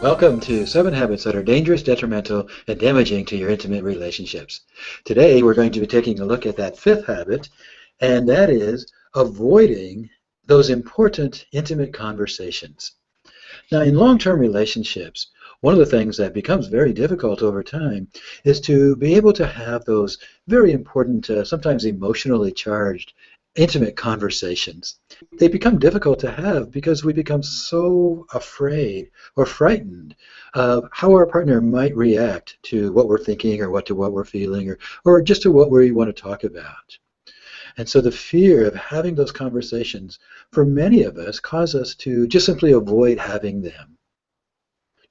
Welcome to 7 Habits that are dangerous, detrimental, and damaging to your intimate relationships. Today we're going to be taking a look at that fifth habit, and that is avoiding those important intimate conversations. Now, in long-term relationships, one of the things that becomes very difficult over time is to be able to have those very important, sometimes emotionally charged, intimate conversations. They become difficult to have because we become so afraid or frightened of how our partner might react to what we're thinking or what we're feeling or just to what we want to talk about. And so the fear of having those conversations for many of us cause us to just simply avoid having them.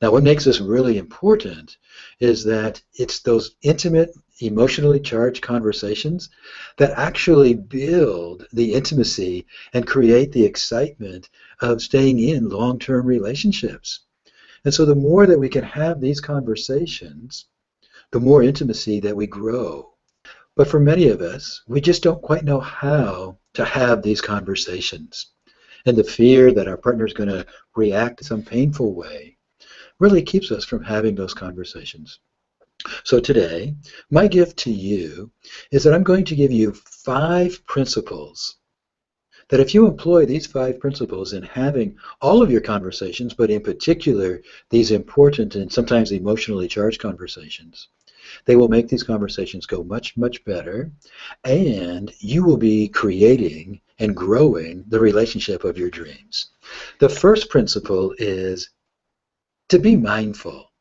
Now, what makes this really important is that it's those intimate, emotionally charged conversations that actually build the intimacy and create the excitement of staying in long-term relationships. And so the more that we can have these conversations, the more intimacy that we grow. But for many of us, we just don't quite know how to have these conversations. And the fear that our partner is going to react in some painful way really keeps us from having those conversations. So today, my gift to you is that I'm going to give you 5 principles that if you employ these 5 principles in having all of your conversations, but in particular these important and sometimes emotionally charged conversations, they will make these conversations go much, much better, and you will be creating and growing the relationship of your dreams. The first principle is to be mindful.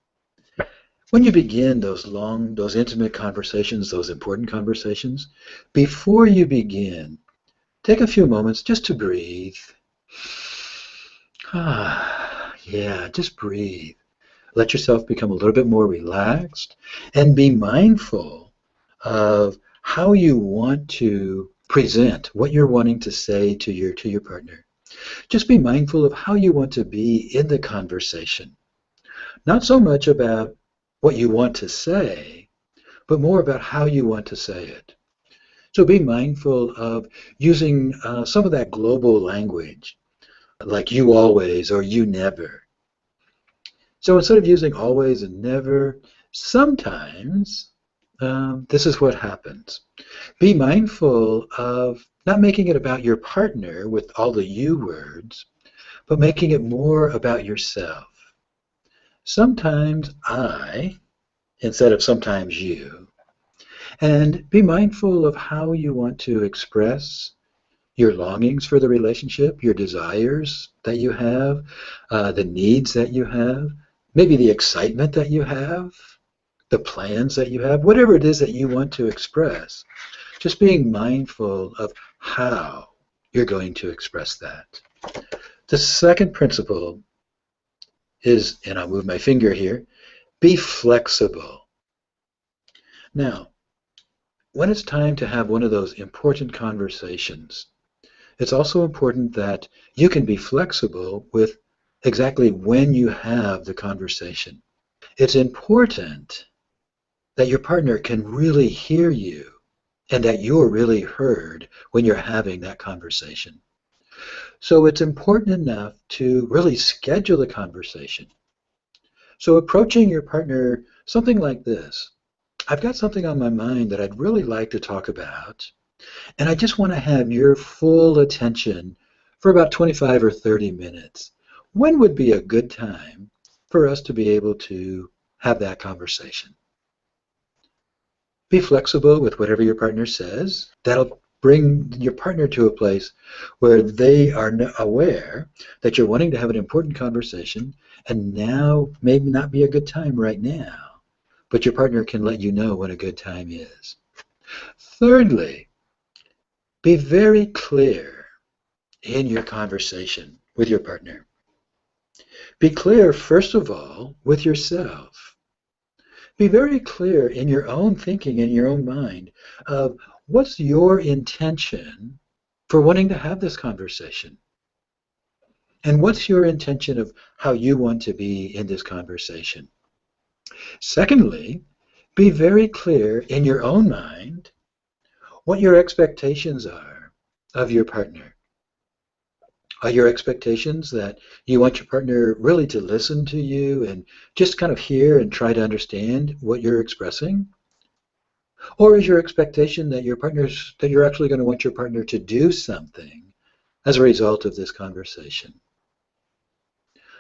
When you begin those intimate conversations, those important conversations, before you begin, take a few moments just to breathe. Yeah, just breathe. Let yourself become a little bit more relaxed and be mindful of how you want to present what you're wanting to say to your partner. Just be mindful of how you want to be in the conversation. Not so much about what you want to say, but more about how you want to say it. So be mindful of using some of that global language, like you always or you never. So instead of using always and never, sometimes this is what happens. Be mindful of not making it about your partner with all the you words, but making it more about yourself. Sometimes I, instead of sometimes you. And be mindful of how you want to express your longings for the relationship, your desires that you have, the needs that you have, maybe the excitement that you have, the plans that you have, whatever it is that you want to express. Just being mindful of how you're going to express that. The second principle is, and I'll move my finger here, be flexible. Now, when it's time to have one of those important conversations, it's also important that you can be flexible with exactly when you have the conversation. It's important that your partner can really hear you and that you're really heard when you're having that conversation. So it's important enough to really schedule the conversation. So approaching your partner something like this: I've got something on my mind that I'd really like to talk about, and I just want to have your full attention for about 25 or 30 minutes. When would be a good time for us to be able to have that conversation? Be flexible with whatever your partner says. That'll bring your partner to a place where they are aware that you're wanting to have an important conversation, and now may not be a good time right now, but your partner can let you know when a good time is. Thirdly, be very clear in your conversation with your partner. Be clear, first of all, with yourself. Be very clear in your own thinking, in your own mind, of what's your intention for wanting to have this conversation. And what's your intention of how you want to be in this conversation? Secondly, be very clear in your own mind what your expectations are of your partner. Are your expectations that you want your partner really to listen to you and just kind of hear and try to understand what you're expressing? Or is your expectation that you're actually going to want your partner to do something as a result of this conversation?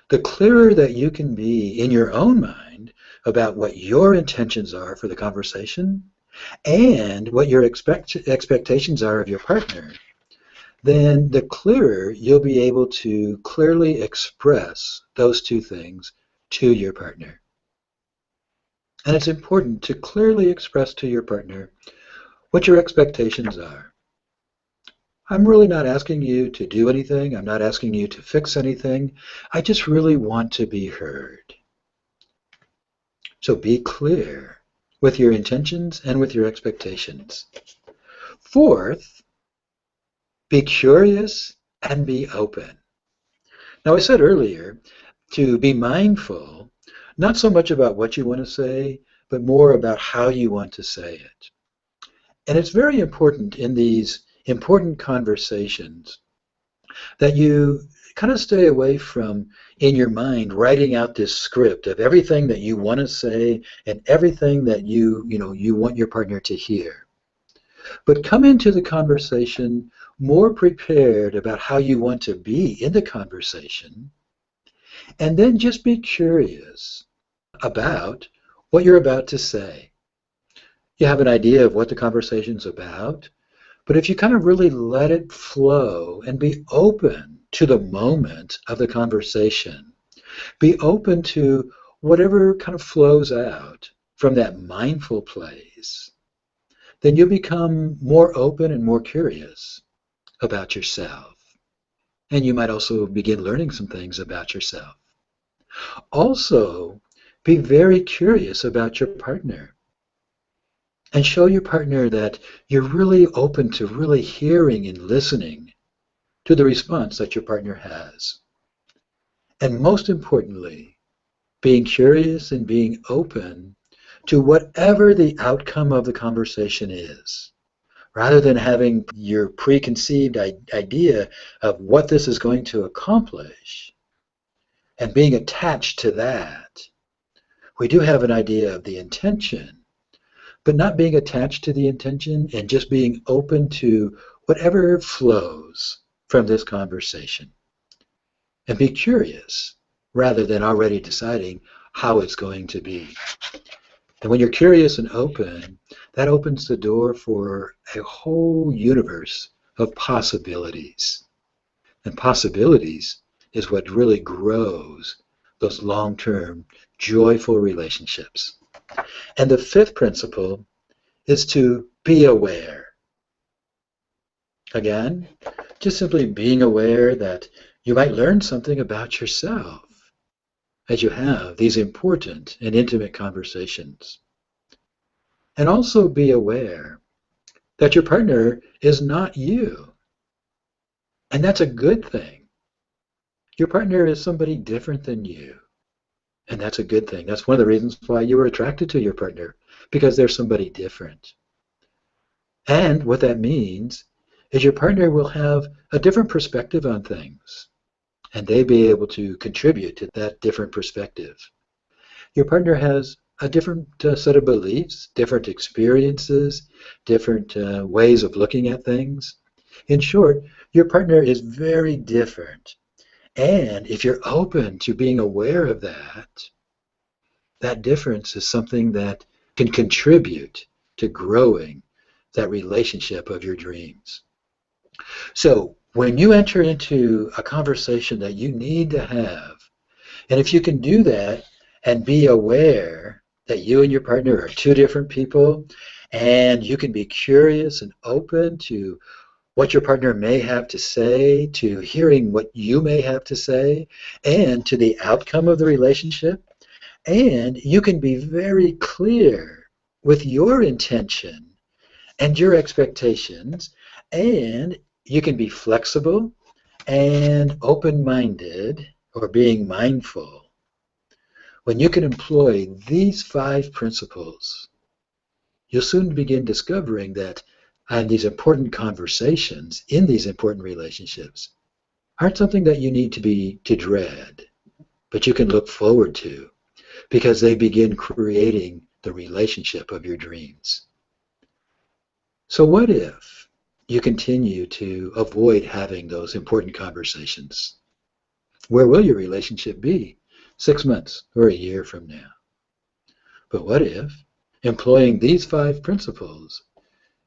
The clearer that you can be in your own mind about what your intentions are for the conversation and what your expectations are of your partner, then the clearer you'll be able to clearly express those two things to your partner. And it's important to clearly express to your partner what your expectations are. I'm really not asking you to do anything. I'm not asking you to fix anything. I just really want to be heard. So be clear with your intentions and with your expectations. Fourth, be curious and be open. Now, I said earlier to be mindful, not so much about what you want to say, but more about how you want to say it. And it's very important in these important conversations that you kind of stay away from, in your mind, writing out this script of everything that you want to say and everything that you want your partner to hear. But come into the conversation more prepared about how you want to be in the conversation, and then just be curious about what you're about to say. You have an idea of what the conversation's about, but if you kind of really let it flow and be open to the moment of the conversation, be open to whatever kind of flows out from that mindful place, then you'll become more open and more curious about yourself. And you might also begin learning some things about yourself. Also, be very curious about your partner. And show your partner that you're really open to really hearing and listening to the response that your partner has. And most importantly, being curious and being open to whatever the outcome of the conversation is, rather than having your preconceived idea of what this is going to accomplish and being attached to that. We do have an idea of the intention, but not being attached to the intention and just being open to whatever flows from this conversation. And be curious rather than already deciding how it's going to be. And when you're curious and open, that opens the door for a whole universe of possibilities. And possibilities is what really grows those long-term, joyful relationships. And the fifth principle is to be aware. Again, just simply being aware that you might learn something about yourself as you have these important and intimate conversations. And also be aware that your partner is not you. And that's a good thing. Your partner is somebody different than you. And that's a good thing. That's one of the reasons why you were attracted to your partner, because they're somebody different. And what that means is your partner will have a different perspective on things, and they be able to contribute to that different perspective. Your partner has a different set of beliefs, different experiences, different ways of looking at things. In short, your partner is very different. And if you're open to being aware of that, that difference is something that can contribute to growing that relationship of your dreams. So when you enter into a conversation that you need to have, and if you can do that and be aware that you and your partner are two different people, and you can be curious and open to what your partner may have to say, to hearing what you may have to say, and to the outcome of the relationship. And you can be very clear with your intention and your expectations, and you can be flexible and open-minded, or being mindful. When you can employ these 5 principles, you'll soon begin discovering that these important conversations in these important relationships aren't something that you need to dread, but you can look forward to because they begin creating the relationship of your dreams. So what if you continue to avoid having those important conversations? Where will your relationship be 6 months or a year from now? But what if, employing these 5 principles,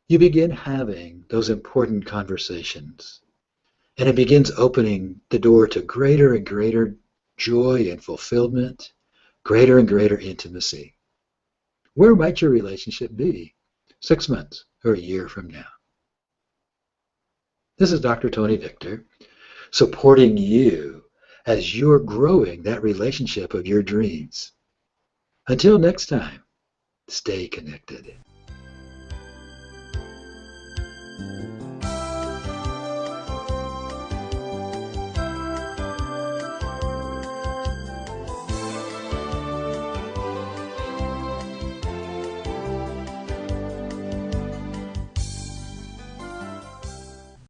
you begin having those important conversations, and it begins opening the door to greater and greater joy and fulfillment, greater and greater intimacy? Where might your relationship be 6 months or a year from now? This is Dr. Tony Victor, supporting you as you're growing that relationship of your dreams. Until next time, stay connected.